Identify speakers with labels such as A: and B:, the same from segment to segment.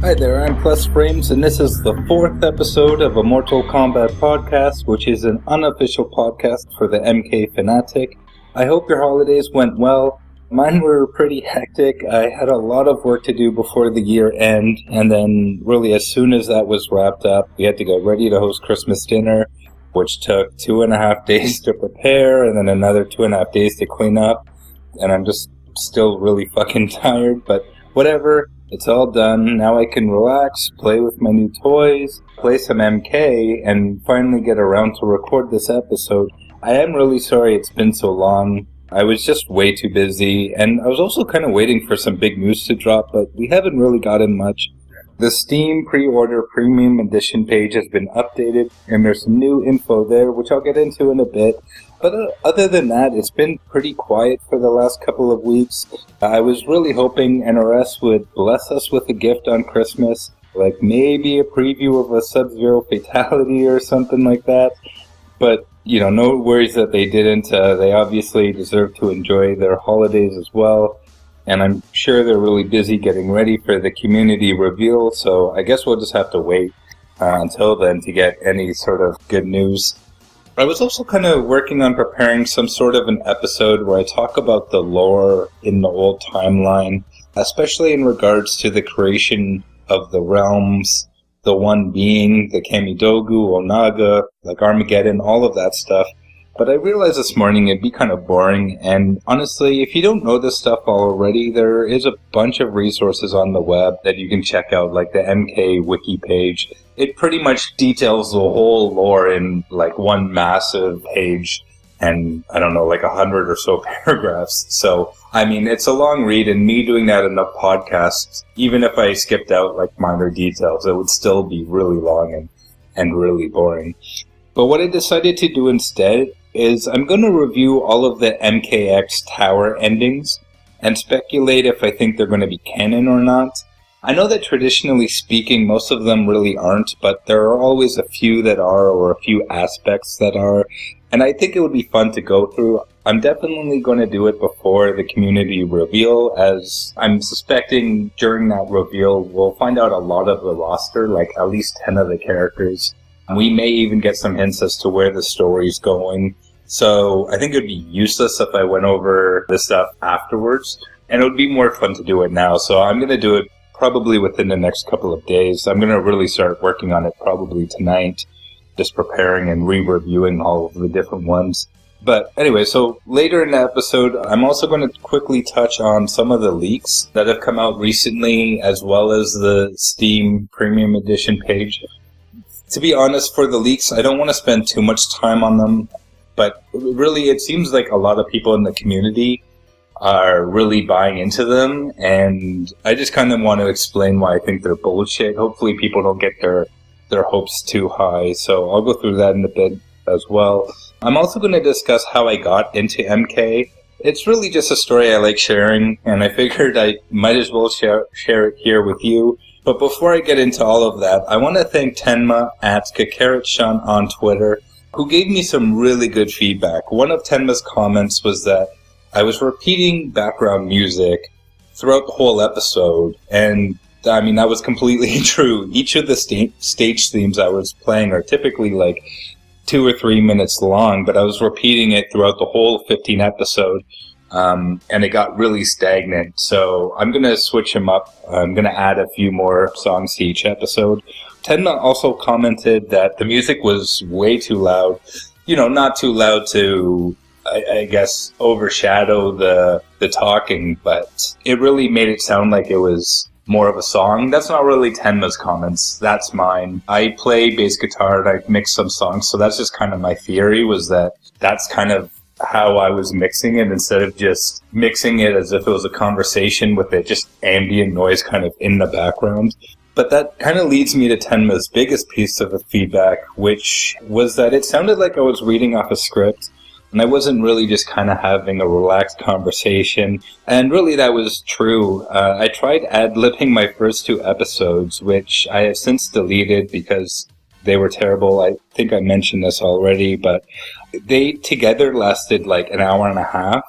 A: Hi there, I'm Plus Frames, and this is the fourth episode of a Mortal Kombat podcast, which is an unofficial podcast for the MK fanatic. I hope your holidays went well. Mine were pretty hectic. I had a lot of work to do before the year end, and then really as soon as that was wrapped up, we had to get ready to host Christmas dinner, which took 2.5 days to prepare, and then another 2.5 days to clean up, and I'm just still really fucking tired, but whatever. It's all done. Now I can relax, play with my new toys, play some MK, and finally get around to record this episode. I am really sorry it's been so long. I was just way too busy, and I was also kind of waiting for some big news to drop, but we haven't really gotten much. The Steam pre-order premium edition page has been updated, and there's some new info there, which I'll get into in a bit. But other than that, it's been pretty quiet for the last couple of weeks. I was really hoping NRS would bless us with a gift on Christmas, like maybe a preview of a Sub-Zero Fatality or something like that. But, no worries that they didn't. They obviously deserve to enjoy their holidays as well. And I'm sure they're really busy getting ready for the community reveal, so I guess we'll just have to wait until then to get any sort of good news. I was also kind of working on preparing some sort of an episode where I talk about the lore in the old timeline, especially in regards to the creation of the realms, the one being, the Kamidogu, Onaga, like Armageddon, all of that stuff. But I realized this morning it'd be kind of boring, and honestly, if you don't know this stuff already, there is a bunch of resources on the web that you can check out, like the MK wiki page. It pretty much details the whole lore in like one massive page, and I don't know, like 100 or so paragraphs. So, it's a long read, and me doing that in a podcast, even if I skipped out like minor details, it would still be really long and really boring. But what I decided to do instead is I'm going to review all of the MKX tower endings and speculate if I think they're going to be canon or not. I know that traditionally speaking, most of them really aren't, but there are always a few that are, or a few aspects that are, and I think it would be fun to go through. I'm definitely going to do it before the community reveal, as I'm suspecting during that reveal we'll find out a lot of the roster, like at least 10 of the characters. We may even get some hints as to where the story's going. So I think it would be useless if I went over this stuff afterwards. And it would be more fun to do it now. So I'm going to do it probably within the next couple of days. I'm going to really start working on it probably tonight. Just preparing and re-reviewing all of the different ones. But anyway, so later in the episode, I'm also going to quickly touch on some of the leaks that have come out recently, as well as the Steam Premium Edition page. To be honest, for the leaks, I don't want to spend too much time on them, but really it seems like a lot of people in the community are really buying into them, and I just kind of want to explain why I think they're bullshit. Hopefully people don't get their hopes too high, so I'll go through that in a bit as well. I'm also going to discuss how I got into MK. It's really just a story I like sharing, and I figured I might as well share it here with you. But before I get into all of that, I want to thank Tenma at Kakarot-chan on Twitter, who gave me some really good feedback. One of Tenma's comments was that I was repeating background music throughout the whole episode, and that was completely true. Each of the stage themes I was playing are typically like 2 or 3 minutes long, but I was repeating it throughout the whole 15 episode. And it got really stagnant, so I'm going to switch them up. I'm going to add a few more songs to each episode. Tenma also commented that the music was way too loud. Not too loud to, I guess, overshadow the talking, but it really made it sound like it was more of a song. That's not really Tenma's comments. That's mine. I play bass guitar and I mix some songs, so that's just kind of my theory, was that that's kind of how I was mixing it, instead of just mixing it as if it was a conversation with it just ambient noise kind of in the background. But that kind of leads me to Tenma's biggest piece of feedback, which was that it sounded like I was reading off a script, and I wasn't really just kind of having a relaxed conversation. And really that was true. I tried ad-libbing my first 2 episodes, which I have since deleted because they were terrible. I think I mentioned this already, but they together lasted like an hour and a half,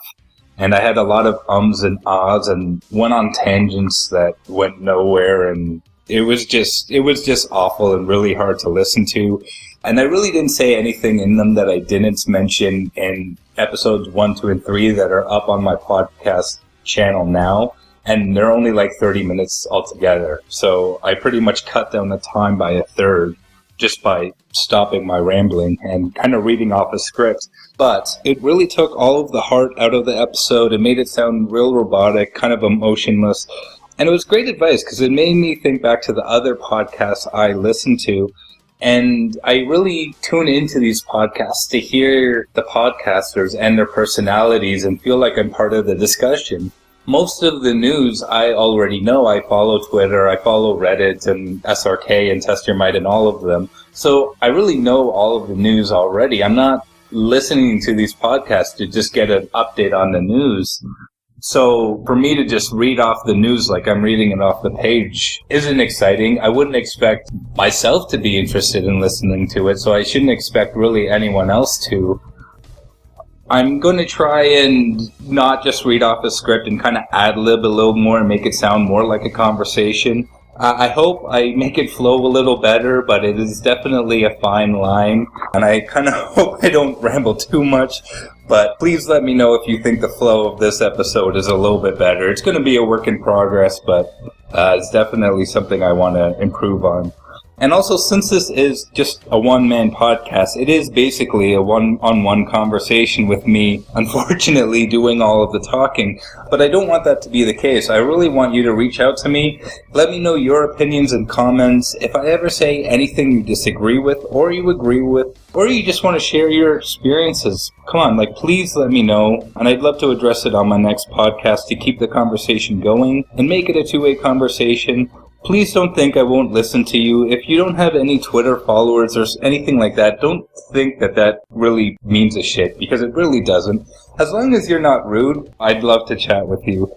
A: and I had a lot of ums and ahs and went on tangents that went nowhere, and It was just awful and really hard to listen to. And I really didn't say anything in them that I didn't mention in episodes 1, 2, and 3 that are up on my podcast channel now. And they're only like 30 minutes altogether. So I pretty much cut down the time by a third just by stopping my rambling and kind of reading off a script. But it really took all of the heart out of the episode. It made it sound real robotic, kind of emotionless. And it was great advice because it made me think back to the other podcasts I listened to. And I really tune into these podcasts to hear the podcasters and their personalities and feel like I'm part of the discussion. Most of the news I already know. I follow Twitter, I follow Reddit and SRK and Test Your Might and all of them. So I really know all of the news already. I'm not listening to these podcasts to just get an update on the news. So for me to just read off the news like I'm reading it off the page isn't exciting. I wouldn't expect myself to be interested in listening to it, so I shouldn't expect really anyone else to. I'm going to try and not just read off a script and kind of ad-lib a little more and make it sound more like a conversation. I hope I make it flow a little better, but it is definitely a fine line, and I kind of hope I don't ramble too much. But please let me know if you think the flow of this episode is a little bit better. It's going to be a work in progress, but it's definitely something I want to improve on. And also, since this is just a one-man podcast, it is basically a one-on-one conversation with me, unfortunately, doing all of the talking. But I don't want that to be the case. I really want you to reach out to me. Let me know your opinions and comments. If I ever say anything you disagree with, or you agree with, or you just want to share your experiences, come on, please let me know. And I'd love to address it on my next podcast to keep the conversation going and make it a two-way conversation. Please don't think I won't listen to you. If you don't have any Twitter followers or anything like that, don't think that that really means a shit, because it really doesn't. As long as you're not rude, I'd love to chat with you.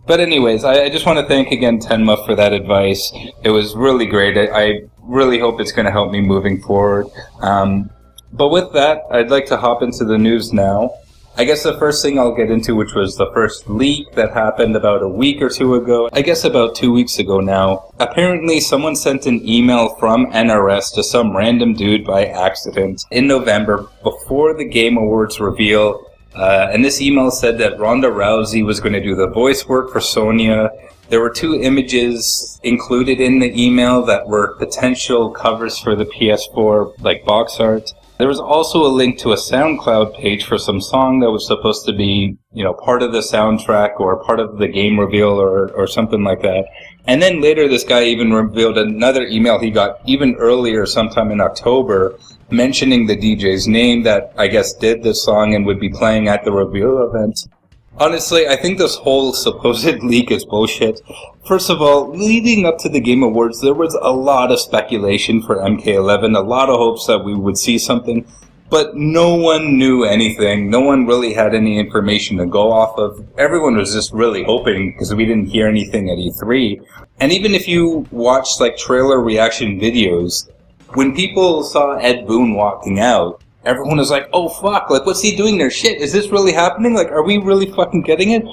A: But anyways, I just want to thank again Tenma for that advice. It was really great. I really hope it's going to help me moving forward. But with that, I'd like to hop into the news now. I guess the first thing I'll get into, which was the first leak that happened about a week or two ago, I guess about 2 weeks ago now. Apparently someone sent an email from NRS to some random dude by accident in November before the Game Awards reveal. And this email said that Ronda Rousey was going to do the voice work for Sonya. There were 2 images included in the email that were potential covers for the PS4, box art. There was also a link to a SoundCloud page for some song that was supposed to be, part of the soundtrack or part of the game reveal or something like that. And then later this guy even revealed another email he got even earlier, sometime in October, mentioning the DJ's name that I guess did the song and would be playing at the reveal event. Honestly, I think this whole supposed leak is bullshit. First of all, leading up to the Game Awards, there was a lot of speculation for MK11, a lot of hopes that we would see something, but no one knew anything. No one really had any information to go off of. Everyone was just really hoping because we didn't hear anything at E3. And even if you watched trailer reaction videos, when people saw Ed Boon walking out, everyone was like, oh fuck, what's he doing there? Shit, is this really happening? Are we really fucking getting it?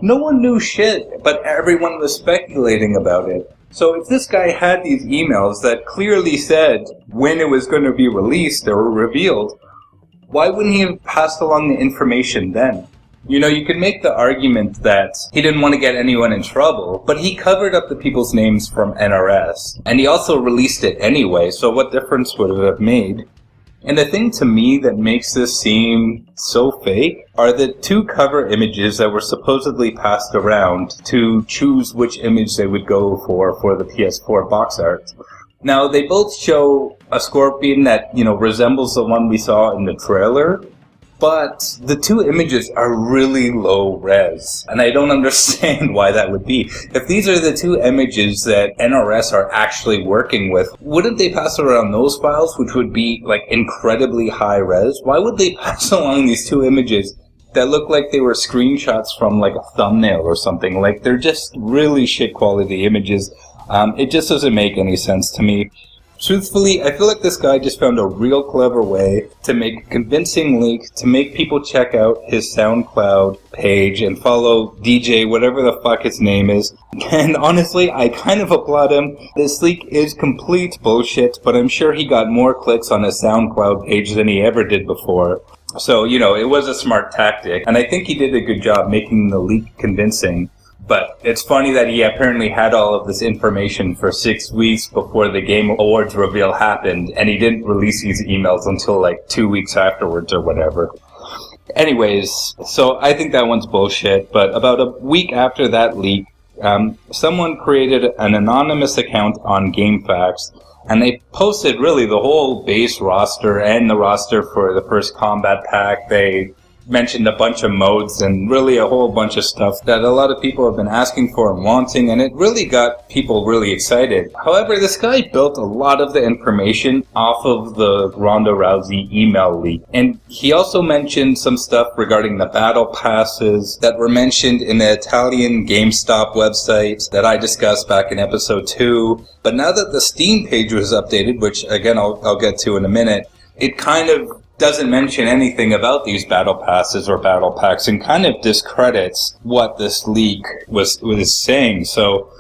A: No one knew shit, but everyone was speculating about it. So if this guy had these emails that clearly said when it was going to be released or revealed, why wouldn't he have passed along the information then? You could make the argument that he didn't want to get anyone in trouble, but he covered up the people's names from NRS, and he also released it anyway, so what difference would it have made? And the thing to me that makes this seem so fake are the 2 cover images that were supposedly passed around to choose which image they would go for the PS4 box art. Now, they both show a scorpion that, resembles the one we saw in the trailer, but the 2 images are really low res, and I don't understand why that would be. If these are the 2 images that NRS are actually working with, wouldn't they pass around those files, which would be, incredibly high res? Why would they pass along these 2 images that look like they were screenshots from, a thumbnail or something? They're just really shit quality images. It just doesn't make any sense to me. Truthfully, I feel like this guy just found a real clever way to make a convincing leak to make people check out his SoundCloud page and follow DJ, whatever the fuck his name is. And honestly, I kind of applaud him. This leak is complete bullshit, but I'm sure he got more clicks on his SoundCloud page than he ever did before. So, it was a smart tactic, and I think he did a good job making the leak convincing. But it's funny that he apparently had all of this information for 6 weeks before the Game Awards reveal happened, and he didn't release these emails until 2 weeks afterwards or whatever. Anyways, so I think that one's bullshit, but about a week after that leak, someone created an anonymous account on GameFAQs, and they posted really the whole base roster and the roster for the first combat pack. They mentioned a bunch of modes and really a whole bunch of stuff that a lot of people have been asking for and wanting, and it really got people really excited. However, this guy built a lot of the information off of the Ronda Rousey email leak, and he also mentioned some stuff regarding the battle passes that were mentioned in the Italian GameStop website that I discussed back in episode 2. But now that the Steam page was updated, which again I'll get to in a minute, it kind of doesn't mention anything about these battle passes or battle packs and kind of discredits what this leak was saying. So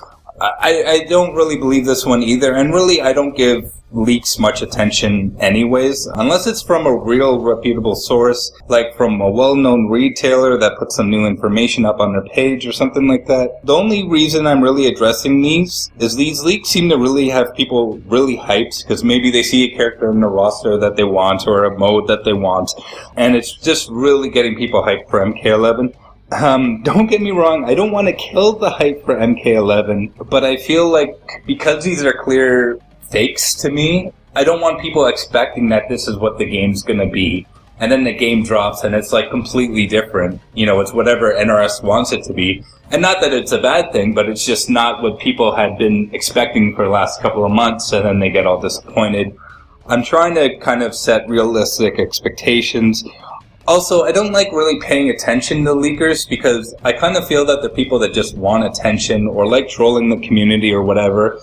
A: I don't really believe this one either, and really I don't give leaks much attention anyways, unless it's from a real reputable source, like from a well-known retailer that puts some new information up on their page or something like that. The only reason I'm really addressing these is these leaks seem to really have people really hyped, because maybe they see a character in the roster that they want or a mode that they want, and it's just really getting people hyped for MK11. Don't get me wrong, I don't want to kill the hype for MK11, but I feel like because these are clear fakes to me, I don't want people expecting that this is what the game's gonna be, and then the game drops and it's completely different. It's whatever NRS wants it to be. And not that it's a bad thing, but it's just not what people had been expecting for the last couple of months, and then they get all disappointed. I'm trying to kind of set realistic expectations. Also, I don't like really paying attention to leakers, because I kind of feel that they're people that just want attention or like trolling the community or whatever.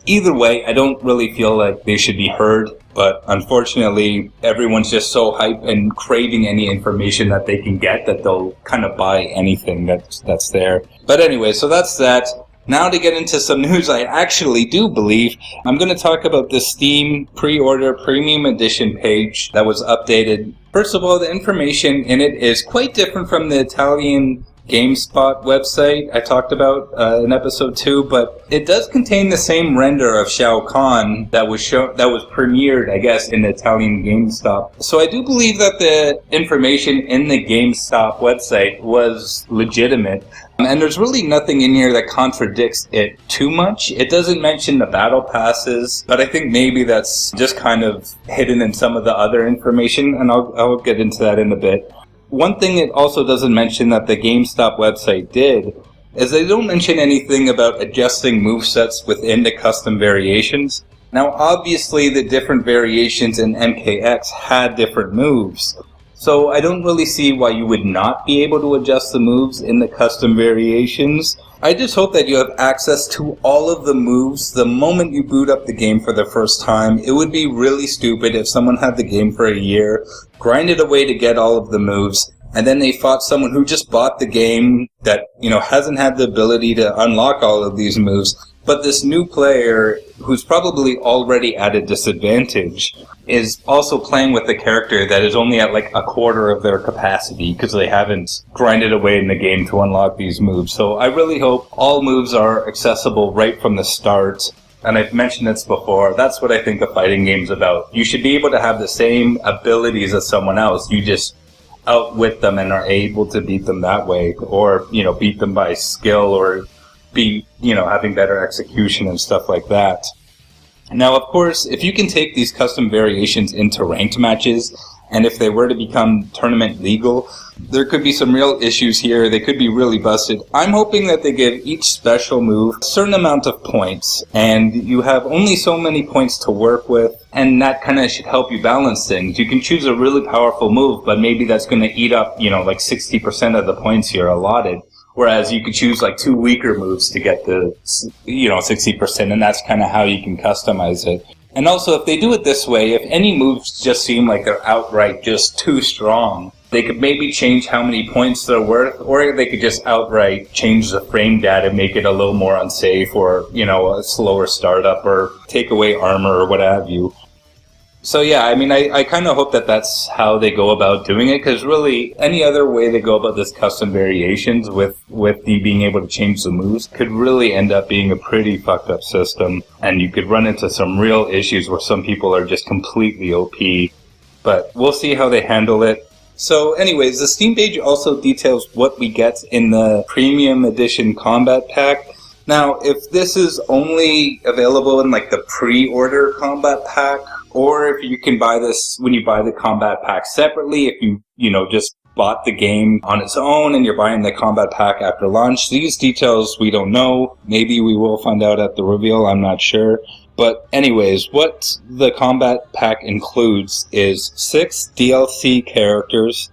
A: Either way, I don't really feel like they should be heard, but unfortunately, everyone's just so hyped and craving any information that they can get that they'll kind of buy anything that's there. But anyway, so that's that. Now to get into some news I actually do believe, I'm going to talk about the Steam pre-order premium edition page that was updated. First of all, the information in it is quite different from the Italian GameSpot website I talked about in episode 2, but it does contain the same render of Shao Kahn that was premiered, I guess, in the Italian GameStop. So I do believe that the information in the GameStop website was legitimate. And there's really nothing in here that contradicts it too much. It doesn't mention the battle passes, but I think maybe that's just kind of hidden in some of the other information, and I'll get into that in a bit. One thing it also doesn't mention that the GameStop website did is they don't mention anything about adjusting movesets within the custom variations. Now, obviously, the different variations in MKX had different moves, so I don't really see why you would not be able to adjust the moves in the custom variations. I just hope that you have access to all of the moves the moment you boot up the game for the first time. It would be really stupid if someone had the game for a year, grinded away to get all of the moves, and then they fought someone who just bought the game that, hasn't had the ability to unlock all of these moves. But this new player, who's probably already at a disadvantage, is also playing with a character that is only at a quarter of their capacity because they haven't grinded away in the game to unlock these moves. So I really hope all moves are accessible right from the start. And I've mentioned this before, that's what I think a fighting game's about. You should be able to have the same abilities as someone else. You just outwit them and are able to beat them that way. Or, beat them by skill or having better execution and stuff like that. Now, of course, if you can take these custom variations into ranked matches, and if they were to become tournament legal, there could be some real issues here. They could be really busted. I'm hoping that they give each special move a certain amount of points, and you have only so many points to work with, and that kind of should help you balance things. You can choose a really powerful move, but maybe that's going to eat up, 60% of the points you're allotted. Whereas you could choose 2 weaker moves to get the, 60%, and that's kind of how you can customize it. And also, if they do it this way, if any moves just seem like they're outright just too strong, they could maybe change how many points they're worth, or they could just outright change the frame data, make it a little more unsafe, or, a slower startup, or take away armor, or what have you. So yeah, I kind of hope that that's how they go about doing it, because really, any other way they go about this custom variations with the being able to change the moves could really end up being a pretty fucked up system, and you could run into some real issues where some people are just completely OP. But we'll see how they handle it. So anyways, the Steam page also details what we get in the Premium Edition Combat Pack. Now, if this is only available in the pre-order Combat Pack, or if you can buy this when you buy the Combat Pack separately, if you just bought the game on its own and you're buying the Combat Pack after launch, these details we don't know. Maybe we will find out at the reveal, I'm not sure. But anyways, what the Combat Pack includes is 6 DLC characters,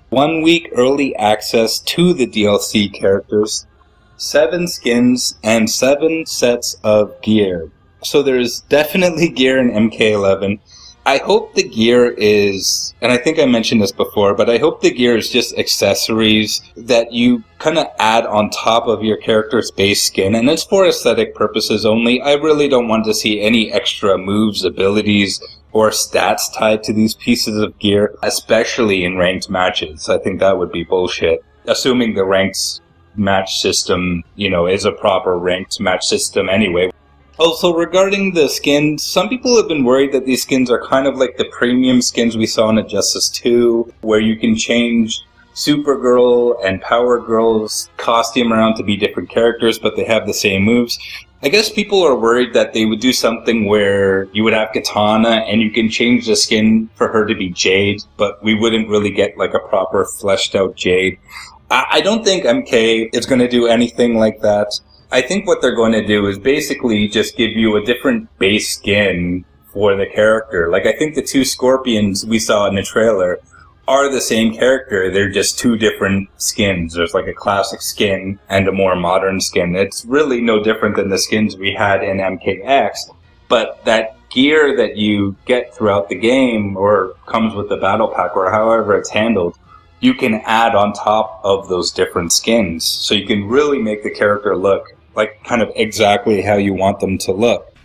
A: 1 week early access to the DLC characters, 7 skins, and 7 sets of gear. So there's definitely gear in MK11. I hope the gear is, and I think I mentioned this before, but I hope the gear is just accessories that you kind of add on top of your character's base skin, and it's for aesthetic purposes only. I really don't want to see any extra moves, abilities, or stats tied to these pieces of gear, especially in ranked matches. I think that would be bullshit. Assuming the ranked match system, is a proper ranked match system anyway. Also, regarding the skins, some people have been worried that these skins are kind of like the premium skins we saw in Injustice 2, where you can change Supergirl and Power Girl's costume around to be different characters, but they have the same moves. I guess people are worried that they would do something where you would have Katana and you can change the skin for her to be Jade, but we wouldn't really get a proper fleshed out Jade. I don't think MK is going to do anything like that. I think what they're going to do is basically just give you a different base skin for the character. I think the 2 Scorpions we saw in the trailer are the same character. They're just 2 different skins. There's a classic skin and a more modern skin. It's really no different than the skins we had in MKX, but that gear that you get throughout the game, or comes with the battle pack, or however it's handled, you can add on top of those different skins. So you can really make the character look kind of exactly how you want them to look.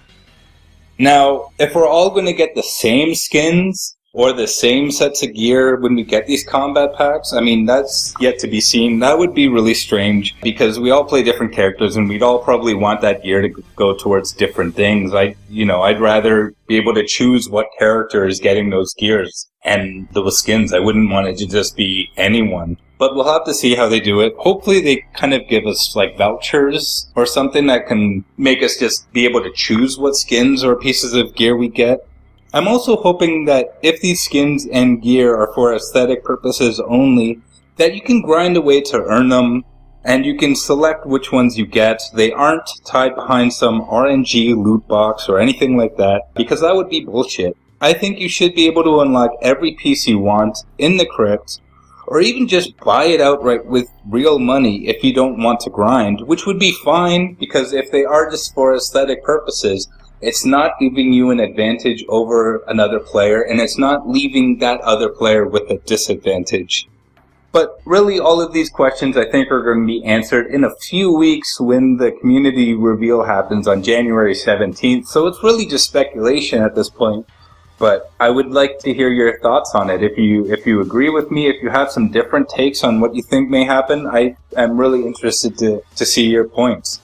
A: Now, if we're all going to get the same skins or the same sets of gear when we get these combat packs, that's yet to be seen. That would be really strange, because we all play different characters and we'd all probably want that gear to go towards different things. I'd rather be able to choose what character is getting those gears and those skins. I wouldn't want it to just be anyone. But we'll have to see how they do it. Hopefully they kind of give us vouchers or something that can make us just be able to choose what skins or pieces of gear we get. I'm also hoping that if these skins and gear are for aesthetic purposes only, that you can grind away to earn them, and you can select which ones you get. They aren't tied behind some RNG loot box or anything like that, because that would be bullshit. I think you should be able to unlock every piece you want in the crypt, or even just buy it outright with real money if you don't want to grind, which would be fine, because if they are just for aesthetic purposes, it's not giving you an advantage over another player, and it's not leaving that other player with a disadvantage. But really, all of these questions, I think, are going to be answered in a few weeks when the community reveal happens on January 17th, so it's really just speculation at this point. But I would like to hear your thoughts on it. If you agree with me, if you have some different takes on what you think may happen, I am really interested to see your points.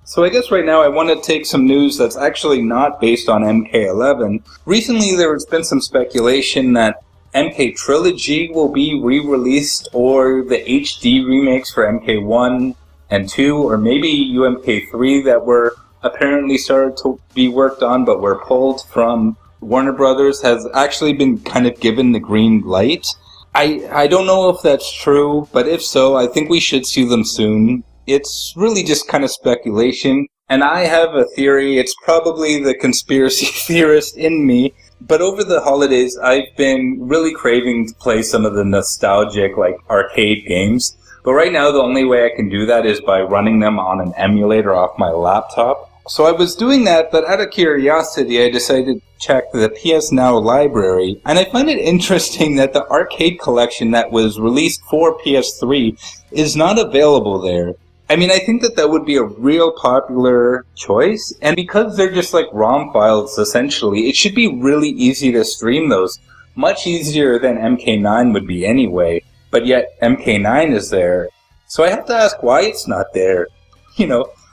A: So I guess right now I want to take some news that's actually not based on MK11. Recently there's been some speculation that MK Trilogy will be re-released, or the HD remakes for MK1 and 2, or maybe UMK3 that were apparently started to be worked on but were pulled from Warner Brothers has actually been kind of given the green light. I don't know if that's true, but if so, I think we should see them soon. It's really just kind of speculation, and I have a theory. It's probably the conspiracy theorist in me, but over the holidays, I've been really craving to play some of the nostalgic, arcade games. But right now, the only way I can do that is by running them on an emulator off my laptop. So I was doing that, but out of curiosity, I decided to check the PS Now library, and I find it interesting that the arcade collection that was released for PS3 is not available there. I mean, I think that would be a real popular choice, and because they're just like ROM files, essentially, it should be really easy to stream those. Much easier than MK9 would be anyway, but yet MK9 is there. So I have to ask why it's not there.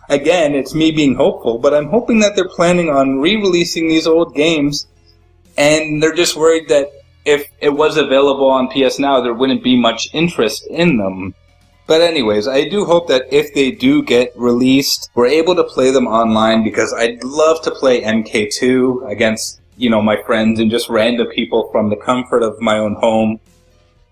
A: Again, it's me being hopeful, but I'm hoping that they're planning on re-releasing these old games, and they're just worried that if it was available on PS Now, there wouldn't be much interest in them. But anyways, I do hope that if they do get released, we're able to play them online, because I'd love to play MK2 against, my friends and just random people from the comfort of my own home.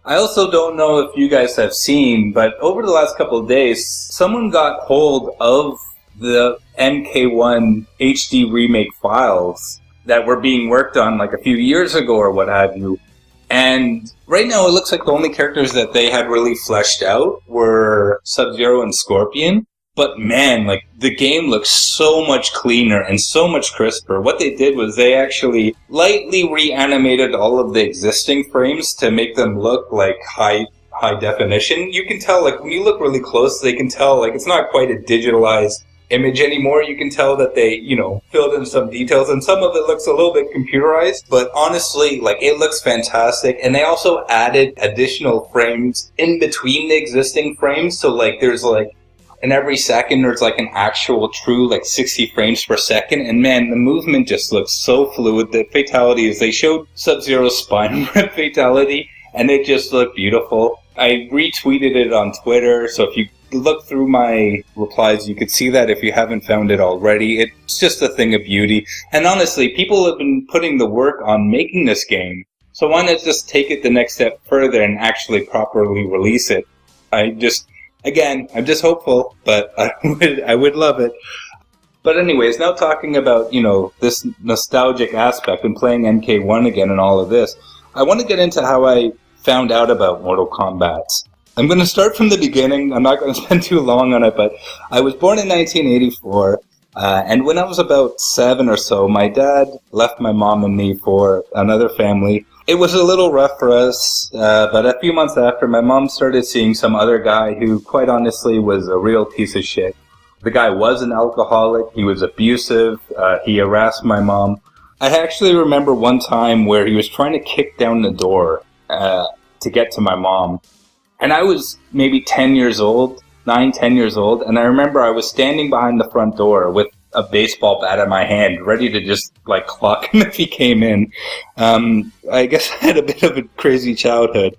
A: I also don't know if you guys have seen, but over the last couple of days, someone got hold of the MK1 HD remake files that were being worked on like a few years ago or what have you. And right now it looks like the only characters that they had really fleshed out were Sub-Zero and Scorpion. But man, the game looks so much cleaner and so much crisper. What they did was they actually lightly reanimated all of the existing frames to make them look like high definition. You can tell, when you look really close, they can tell, it's not quite a digitalized image anymore. You can tell that they, filled in some details, and some of it looks a little bit computerized, but honestly, it looks fantastic. And they also added additional frames in between the existing frames, so there's and every second there's an actual true 60 frames per second, and man, the movement just looks so fluid. The fatalities, they showed Sub-Zero's spine rip fatality, and it just looked beautiful. I retweeted it on Twitter, so if you look through my replies, you could see that if you haven't found it already. It's just a thing of beauty. And honestly, people have been putting the work on making this game, so why not just take it the next step further and actually properly release it? Again, I'm just hopeful, but I would love it. But anyways, now talking about, this nostalgic aspect and playing MK1 again and all of this, I want to get into how I found out about Mortal Kombat. I'm going to start from the beginning. I'm not going to spend too long on it, but I was born in 1984, and when I was about 7 or so, my dad left my mom and me for another family. It was a little rough for us, but a few months after, my mom started seeing some other guy who, quite honestly, was a real piece of shit. The guy was an alcoholic, he was abusive, he harassed my mom. I actually remember one time where he was trying to kick down the door to get to my mom. And I was maybe 10 years old, 10 years old, and I remember I was standing behind the front door with a baseball bat in my hand, ready to just clock him if he came in. I guess I had a bit of a crazy childhood.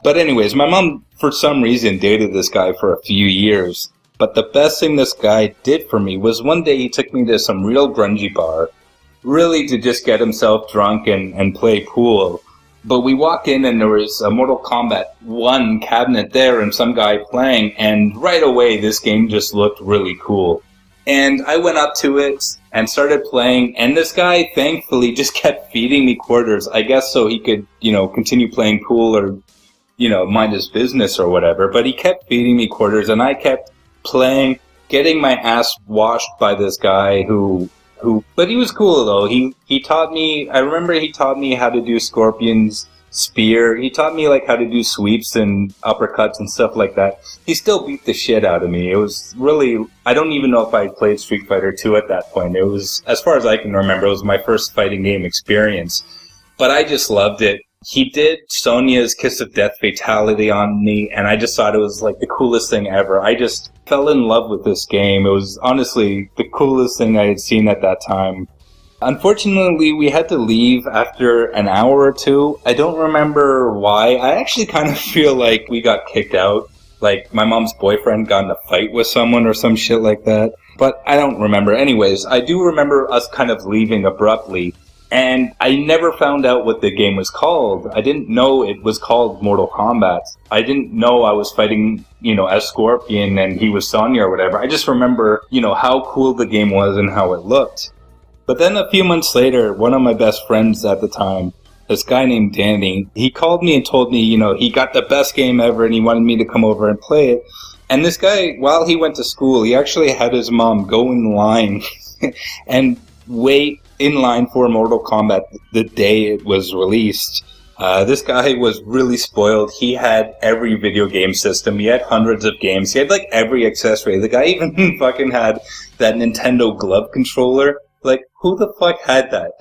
A: But anyways, my mom, for some reason, dated this guy for a few years. But the best thing this guy did for me was one day he took me to some real grungy bar, really to just get himself drunk and play pool. But we walk in and there was a Mortal Kombat 1 cabinet there and some guy playing, and right away this game just looked really cool. And I went up to it and started playing, and this guy thankfully just kept feeding me quarters, I guess so he could, continue playing pool or, mind his business or whatever. But he kept feeding me quarters, and I kept playing, getting my ass washed by this guy but he was cool though. He taught me, I remember he taught me how to do Scorpion's spear. He taught me how to do sweeps and uppercuts and stuff like that. He still beat the shit out of me. It was really, I don't even know if I had played Street Fighter 2 at that point. It was, as far as I can remember, it was my first fighting game experience. But I just loved it. He did Sonya's Kiss of Death fatality on me, and I just thought it was the coolest thing ever. I just fell in love with this game. It was honestly the coolest thing I had seen at that time. Unfortunately, we had to leave after an hour or two. I don't remember why. I actually kind of feel like we got kicked out. My mom's boyfriend got in a fight with someone or some shit like that. But I don't remember. Anyways, I do remember us kind of leaving abruptly. And I never found out what the game was called. I didn't know it was called Mortal Kombat. I didn't know I was fighting, as Scorpion and he was Sonya or whatever. I just remember, how cool the game was and how it looked. But then a few months later, one of my best friends at the time, this guy named Danny, he called me and told me, he got the best game ever and he wanted me to come over and play it. And this guy, while he went to school, he actually had his mom go in line and wait in line for Mortal Kombat the day it was released. This guy was really spoiled. He had every video game system. He had hundreds of games. He had like every accessory. The guy even fucking had that Nintendo glove controller. Like, who the fuck had that?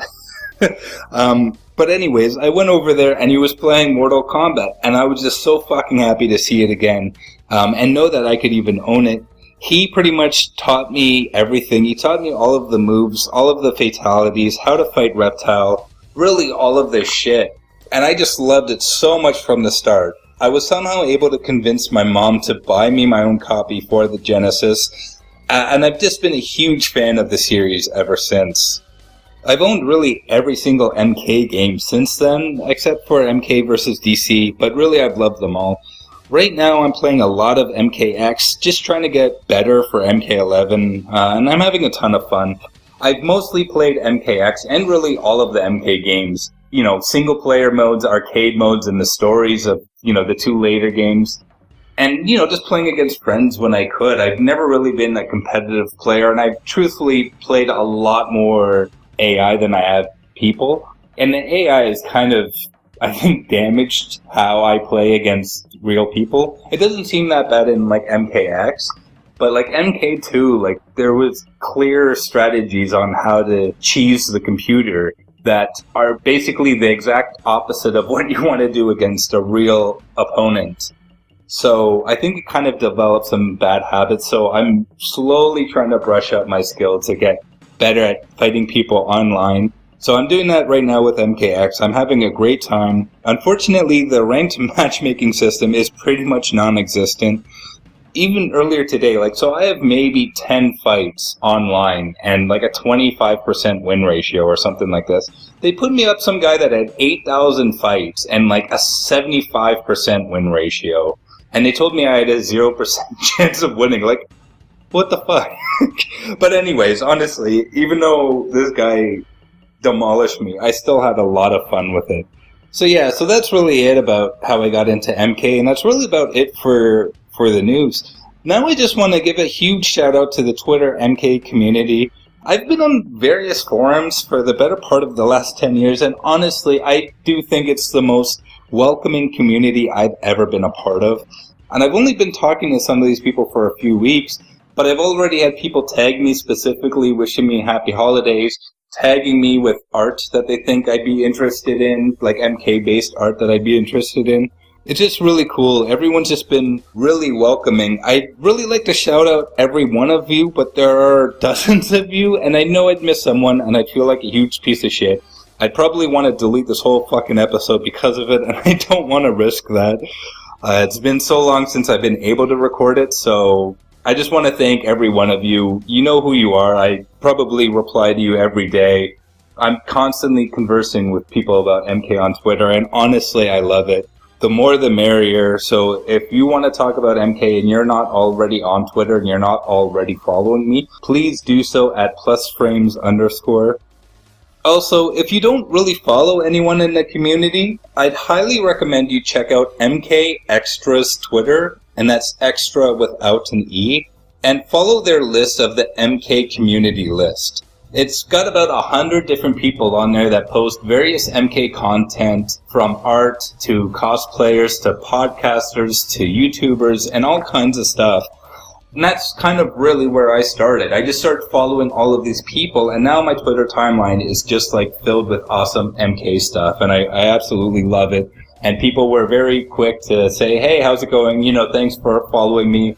A: But anyways, I went over there and he was playing Mortal Kombat, and I was just so fucking happy to see it again, and know that I could even own it. He pretty much taught me everything. He taught me all of the moves, all of the fatalities, how to fight Reptile, really all of this shit. And I just loved it so much from the start. I was somehow able to convince my mom to buy me my own copy for the Genesis, and I've just been a huge fan of the series ever since. I've owned really every single MK game since then, except for MK vs. DC, but really I've loved them all. Right now I'm playing a lot of MKX, just trying to get better for MK11, and I'm having a ton of fun. I've mostly played MKX and really all of the MK games. You know, single player modes, arcade modes, and the stories of, you know, the two later games. And, you know, just playing against friends when I could. I've never really been a competitive player, and I've truthfully played a lot more AI than I have people. And the AI is kind of, I think, damaged how I play against real people. It doesn't seem that bad in, like, MKX. But, like, MK2, like, there was clear strategies on how to cheese the computer that are basically the exact opposite of what you want to do against a real opponent. So I think it kind of developed some bad habits. So I'm slowly trying to brush up my skill to get better at fighting people online. So I'm doing that right now with MKX. I'm having a great time. Unfortunately, the ranked matchmaking system is pretty much non-existent. Even earlier today, like, so I have maybe 10 fights online and like a 25% win ratio or something like this. They put me up some guy that had 8,000 fights and like a 75% win ratio. And they told me I had a 0% chance of winning. Like, what the fuck? But anyways, honestly, even though this guy demolished me, I still had a lot of fun with it. So yeah, so that's really it about how I got into MK, and that's really about it for the news. Now I just want to give a huge shout out to the Twitter MK community. I've been on various forums for the better part of the last 10 years, and honestly, I do think it's the most welcoming community I've ever been a part of. And I've only been talking to some of these people for a few weeks, but I've already had people tag me specifically, wishing me happy holidays, tagging me with art that they think I'd be interested in, like MK-based art that I'd be interested in. It's just really cool. Everyone's just been really welcoming. I'd really like to shout out every one of you, but there are dozens of you, and I know I'd miss someone, and I'd feel like a huge piece of shit. I'd probably want to delete this whole fucking episode because of it, and I don't want to risk that. It's been so long since I've been able to record it, so I just want to thank every one of you. You know who you are. I probably reply to you every day. I'm constantly conversing with people about MK on Twitter, and honestly, I love it. The more the merrier. So if you want to talk about MK and you're not already on Twitter and you're not already following me, please do so at +frames_. Also, if you don't really follow anyone in the community, I'd highly recommend you check out MK Extra's Twitter, and that's extra without an E, and follow their list of the MK community list. It's got about 100 different people on there that post various MK content, from art to cosplayers to podcasters to YouTubers and all kinds of stuff. And that's kind of really where I started. I just started following all of these people, and now my Twitter timeline is just like filled with awesome MK stuff, and I absolutely love it. And people were very quick to say, hey, how's it going? You know, thanks for following me.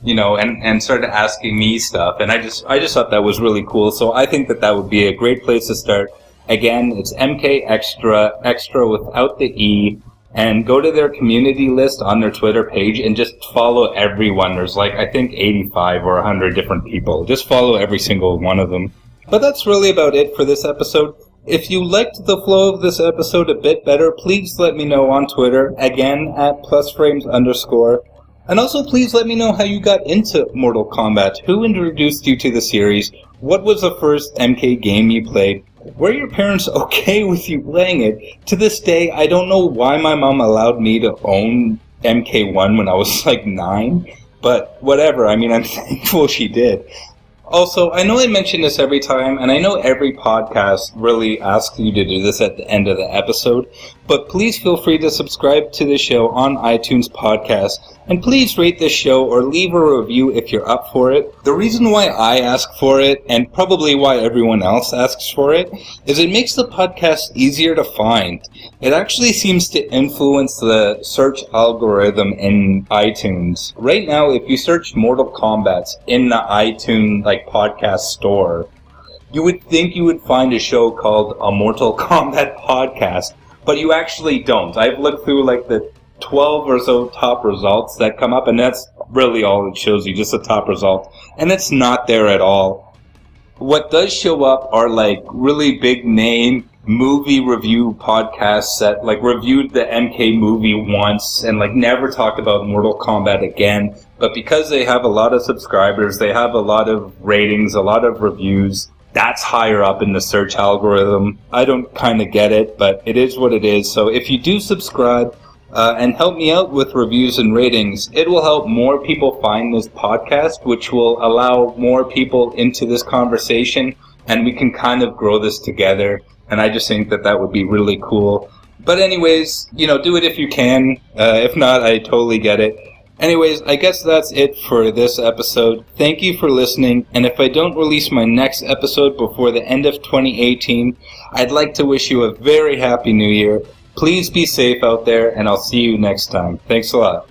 A: You know, and started asking me stuff, and I just thought that was really cool. So I think that would be a great place to start. Again, it's MK extra without the E, and go to their community list on their Twitter page and just follow everyone. There's like, I think 85 or 100 different people. Just follow every single one of them. But that's really about it for this episode. If you liked the flow of this episode a bit better, please let me know on Twitter, again at +frames_. And also, please let me know how you got into Mortal Kombat. Who introduced you to the series? What was the first MK game you played? Were your parents okay with you playing it? To this day, I don't know why my mom allowed me to own MK1 when I was like 9. But whatever, I mean, I'm thankful she did. Also, I know I mention this every time, and I know every podcast really asks you to do this at the end of the episode, but please feel free to subscribe to the show on iTunes Podcast, and please rate this show or leave a review if you're up for it. The reason why I ask for it, and probably why everyone else asks for it, is it makes the podcast easier to find. It actually seems to influence the search algorithm in iTunes. Right now, if you search Mortal Kombat in the iTunes podcast store, you would think you would find a show called a Mortal Kombat podcast, but you actually don't. I've looked through the 12 or so top results that come up, and that's really all it shows you, just the top result, and it's not there at all. What does show up are really big name movie review podcasts that reviewed the MK movie once and never talked about Mortal Kombat again. But because they have a lot of subscribers, they have a lot of ratings, a lot of reviews, that's higher up in the search algorithm. I don't kind of get it, but it is what it is. So if you do subscribe and help me out with reviews and ratings, it will help more people find this podcast, which will allow more people into this conversation, and we can kind of grow this together. And I just think that would be really cool. But anyways, do it if you can. If not, I totally get it. Anyways, I guess that's it for this episode. Thank you for listening. And if I don't release my next episode before the end of 2018, I'd like to wish you a very happy new year. Please be safe out there, and I'll see you next time. Thanks a lot.